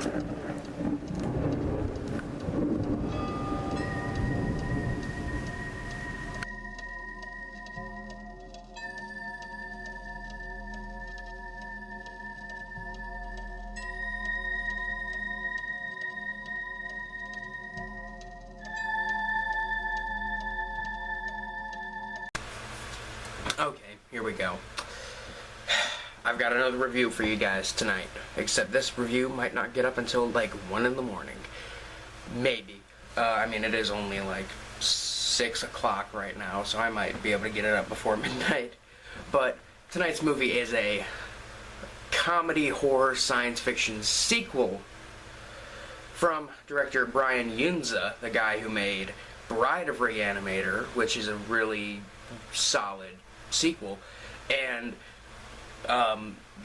Okay, here we go. I've got another review for you guys tonight, except this review might not get up until like 1 in the morning. Maybe. I mean, it is only like 6 o'clock right now, so I might be able to get it up before midnight. But tonight's movie is a comedy horror science fiction sequel from director Brian Yunza, the guy who made Bride of Re-Animator, which is a really solid sequel, and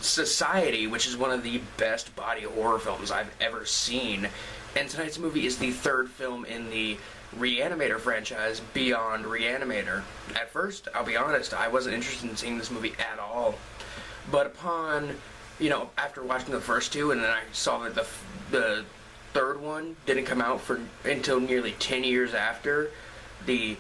Society, which is one of the best body horror films I've ever seen. And tonight's movie is the third film in the Re-Animator franchise beyond Re-Animator. At first, I'll be honest, I wasn't interested in seeing this movie at all. But upon, after watching the first two, and then I saw that the third one didn't come out until nearly 10 years after the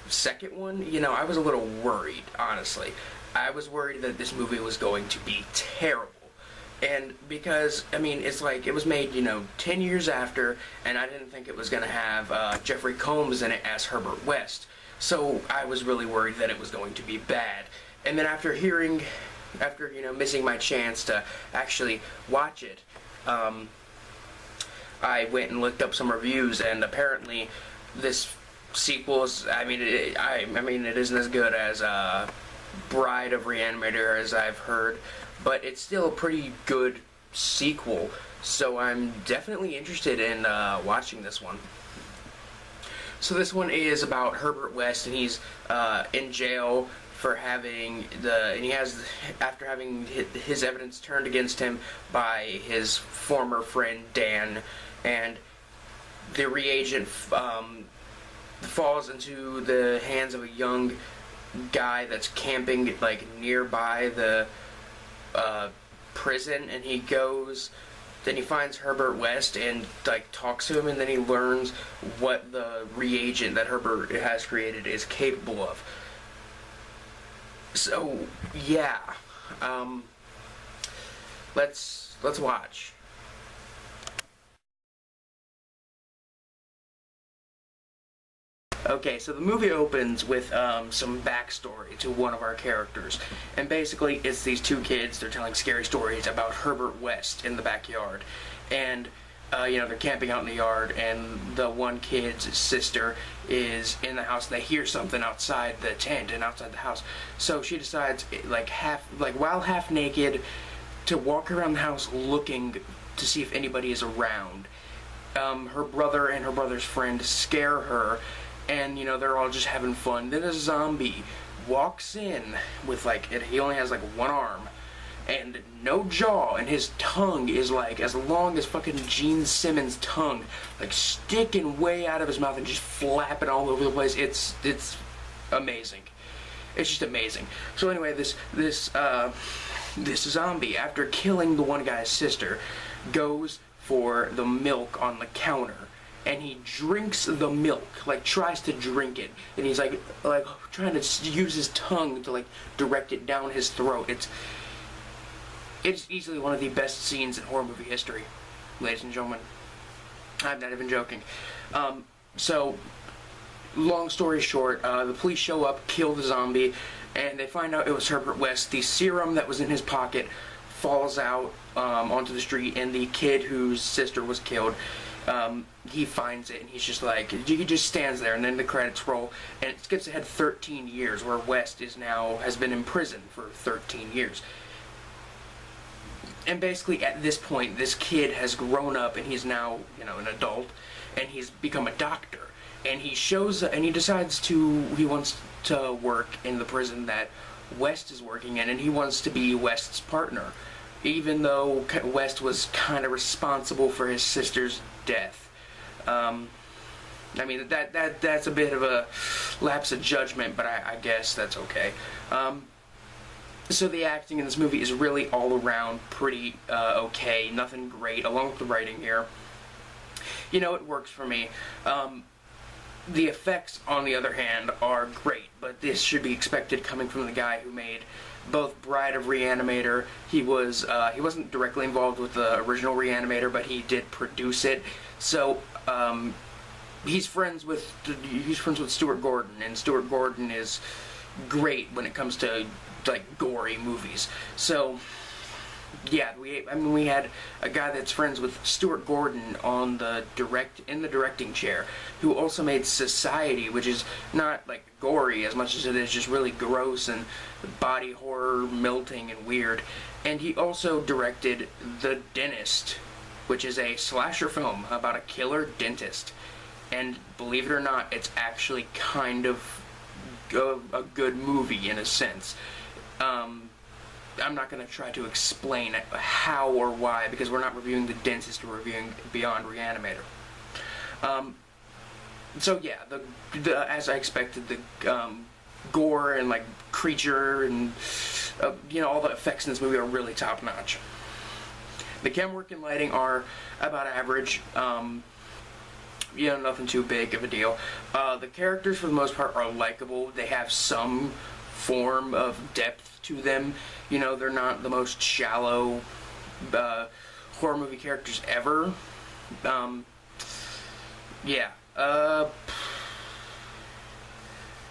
second one, I was a little worried, honestly. I was worried that this movie was going to be terrible. And because, it's like, it was made, 10 years after, and I didn't think it was going to have Jeffrey Combs in it as Herbert West. So I was really worried that it was going to be bad. And then after missing my chance to actually watch it, I went and looked up some reviews, and apparently this sequel is, it isn't as good as Bride of Re-Animator as I've heard, but it's still a pretty good sequel, so I'm definitely interested in watching this one. So this one is about Herbert West, and he's in jail for after having his evidence turned against him by his former friend Dan, and the reagent falls into the hands of a young guy that's camping like nearby the prison, and then he finds Herbert West and like talks to him, and then he learns what the reagent that Herbert has created is capable of. So yeah, let's watch. Okay, so the movie opens with some backstory to one of our characters, and basically it's these two kids. They're telling scary stories about Herbert West in the backyard, and they're camping out in the yard, and the one kid's sister is in the house, and they hear something outside the tent and outside the house. So she decides, while half naked, to walk around the house looking to see if anybody is around. Her brother and her brother's friend scare her, and they're all just having fun. Then a zombie walks in with he only has one arm and no jaw, and his tongue is as long as fucking Gene Simmons' tongue, sticking way out of his mouth and just flapping all over the place. It's amazing. It's just amazing. So anyway, this zombie, after killing the one guy's sister, goes for the milk on the counter, and he drinks the milk, tries to drink it, and he's trying to use his tongue to direct it down his throat. It's easily one of the best scenes in horror movie history, ladies and gentlemen. I'm not even joking. So, long story short, the police show up, kill the zombie, and they find out it was Herbert West. The serum that was in his pocket falls out onto the street, and the kid whose sister was killed, he finds it, and he's just he just stands there, and then the credits roll, and it skips ahead 13 years, where West has been in prison for 13 years. And basically, at this point, this kid has grown up, and he's now, an adult, and he's become a doctor. And he decides he wants to work in the prison that West is working in, and he wants to be West's partner, even though West was kind of responsible for his sister's death. That's a bit of a lapse of judgment, but I guess that's okay. So the acting in this movie is really all around pretty okay, nothing great, along with the writing here. You know, it works for me. The effects, on the other hand, are great, but this should be expected coming from the guy who made both Bride of Re-Animator. He wasn't directly involved with the original Re-Animator, but he did produce it. So he's friends with Stuart Gordon, and Stuart Gordon is great when it comes to like gory movies. So yeah, we had a guy that's friends with Stuart Gordon in the directing chair, who also made Society, which is not like gory as much as it is just really gross and body horror, melting and weird. And he also directed The Dentist, which is a slasher film about a killer dentist. And believe it or not, it's actually kind of a good movie in a sense. I'm not going to try to explain how or why, because we're not reviewing The Dentist, we're reviewing Beyond Re-Animator. So yeah, as I expected, the gore and like creature and all the effects in this movie are really top notch. The camera work and lighting are about average. Nothing too big of a deal. The characters, for the most part, are likable. They have some form of depth to them. They're not the most shallow horror movie characters ever.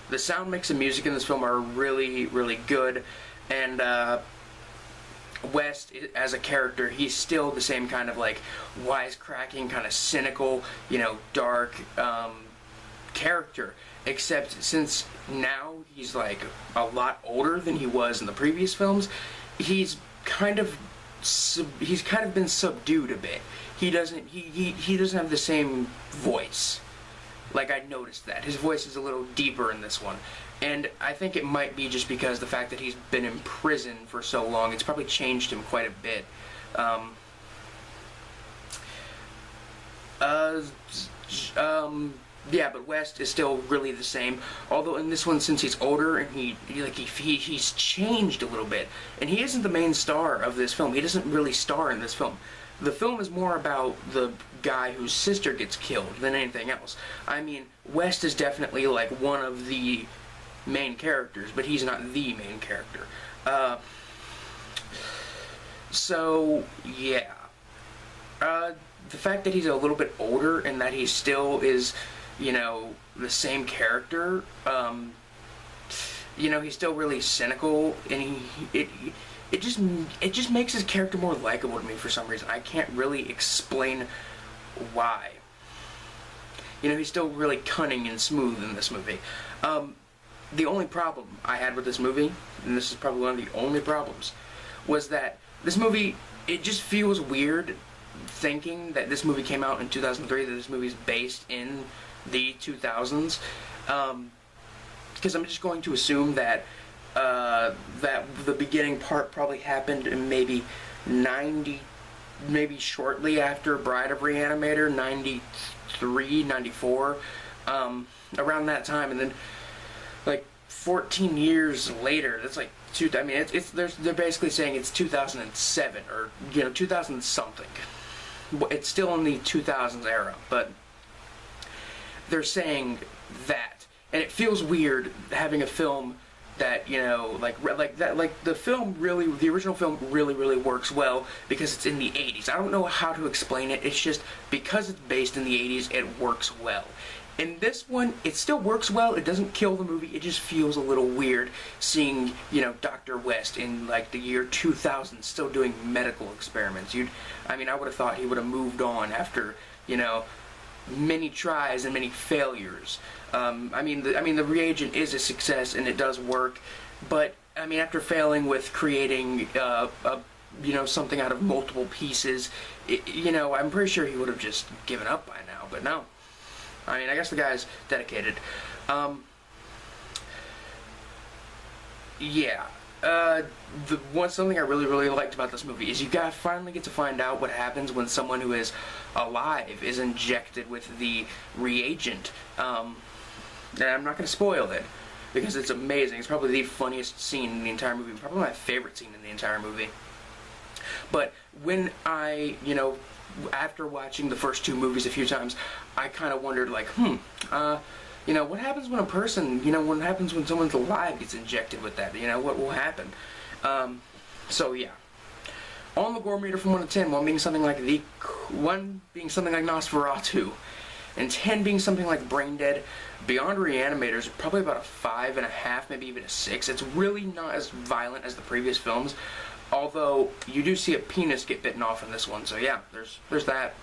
The sound mix and music in this film are really, really good, and West, as a character, he's still the same kind of like wisecracking, kind of cynical, dark character, except since now he's like a lot older than he was in the previous films, he's kind of been subdued a bit. He doesn't have the same voice. Like, I noticed that his voice is a little deeper in this one, and I think it might be just because the fact that he's been in prison for so long. It's probably changed him quite a bit. Yeah, but West is still really the same. Although in this one, since he's older and he's changed a little bit, and he isn't the main star of this film. He doesn't really star in this film. The film is more about the guy whose sister gets killed than anything else. I mean, West is definitely like one of the main characters, but he's not the main character. So yeah. The fact that he's a little bit older and that he still is, the same character, he's still really cynical, and it just makes his character more likable to me for some reason. I can't really explain why. He's still really cunning and smooth in this movie. The only problem I had with this movie, and this is probably one of the only problems, was that this movie, it just feels weird thinking that this movie came out in 2003, that this movie is based in the 2000s, because I'm just going to assume that that the beginning part probably happened in maybe shortly after Bride of Re-Animator, 93, 94, around that time, and then like 14 years later, that's like they're basically saying it's 2007 or 2000 something. It's still in the 2000s era, but they're saying that, and it feels weird having a film that the film really, the original film really works well because it's in the 80s. I don't know how to explain it. It's just because it's based in the 80s, it works well. In this one, it still works well. It doesn't kill the movie. It just feels a little weird seeing, Dr. West in like the year 2000 still doing medical experiments. I would have thought he would have moved on after, many tries and many failures. The reagent is a success and it does work, but after failing with creating something out of multiple pieces, I'm pretty sure he would have just given up by now, but no. I guess the guy's dedicated. Something I really liked about this movie is you finally get to find out what happens when someone who is alive is injected with the reagent. And I'm not going to spoil it, because it's amazing. It's probably the funniest scene in the entire movie, probably my favorite scene in the entire movie. But when I, after watching the first two movies a few times, I kind of wondered, like, what happens when a person, what happens when someone's alive gets injected with that? What will happen? So yeah. On the gore meter from 1 to 10, 1 being something like Nosferatu, and 10 being something like Brain Dead, Beyond Re-Animator is probably about a 5.5, maybe even a 6. It's really not as violent as the previous films, although you do see a penis get bitten off in this one, so yeah, there's that.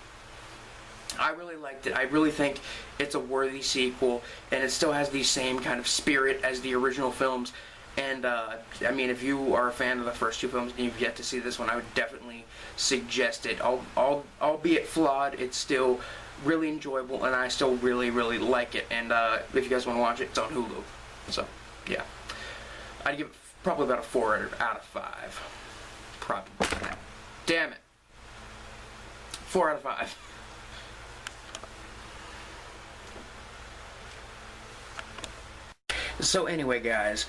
I really liked it. I really think it's a worthy sequel, and it still has the same kind of spirit as the original films. And I mean, if you are a fan of the first two films and you've yet to see this one, I would definitely suggest it. Albeit flawed, it's still really enjoyable, and I still really, really like it. And if you guys want to watch it, it's on Hulu. So yeah, I'd give it probably about a 4 out of 5. Probably. Damn it. 4 out of 5. So anyway, guys,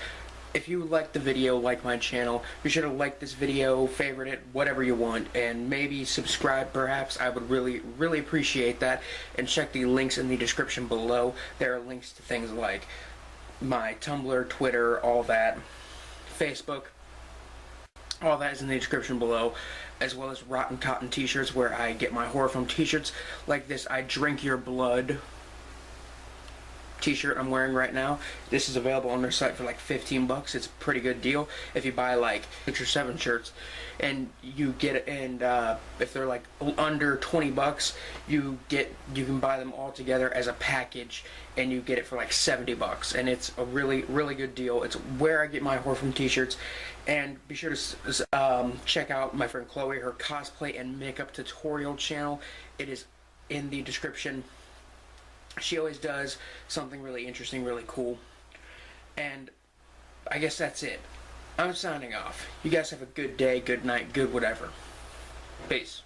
if you liked the video, like my channel, be sure to like this video, favorite it, whatever you want, and maybe subscribe perhaps. I would really, really appreciate that. And check the links in the description below. There are links to things like my Tumblr, Twitter, all that, Facebook. All that is in the description below, as well as Rotten Cotton t-shirts, where I get my horror film t-shirts like this I Drink Your Blood t-shirt I'm wearing right now. This is available on their site for like 15 bucks. It's a pretty good deal if you buy like 6 or 7 shirts, and you get it. And if they're like under 20 bucks, you can buy them all together as a package, and you get it for like 70 bucks. And it's a really, really good deal. It's where I get my horror film t-shirts. And be sure to check out my friend Chloe, her cosplay and makeup tutorial channel. It is in the description. She always does something really interesting, really cool. And I guess that's it. I'm signing off. You guys have a good day, good night, good whatever. Peace.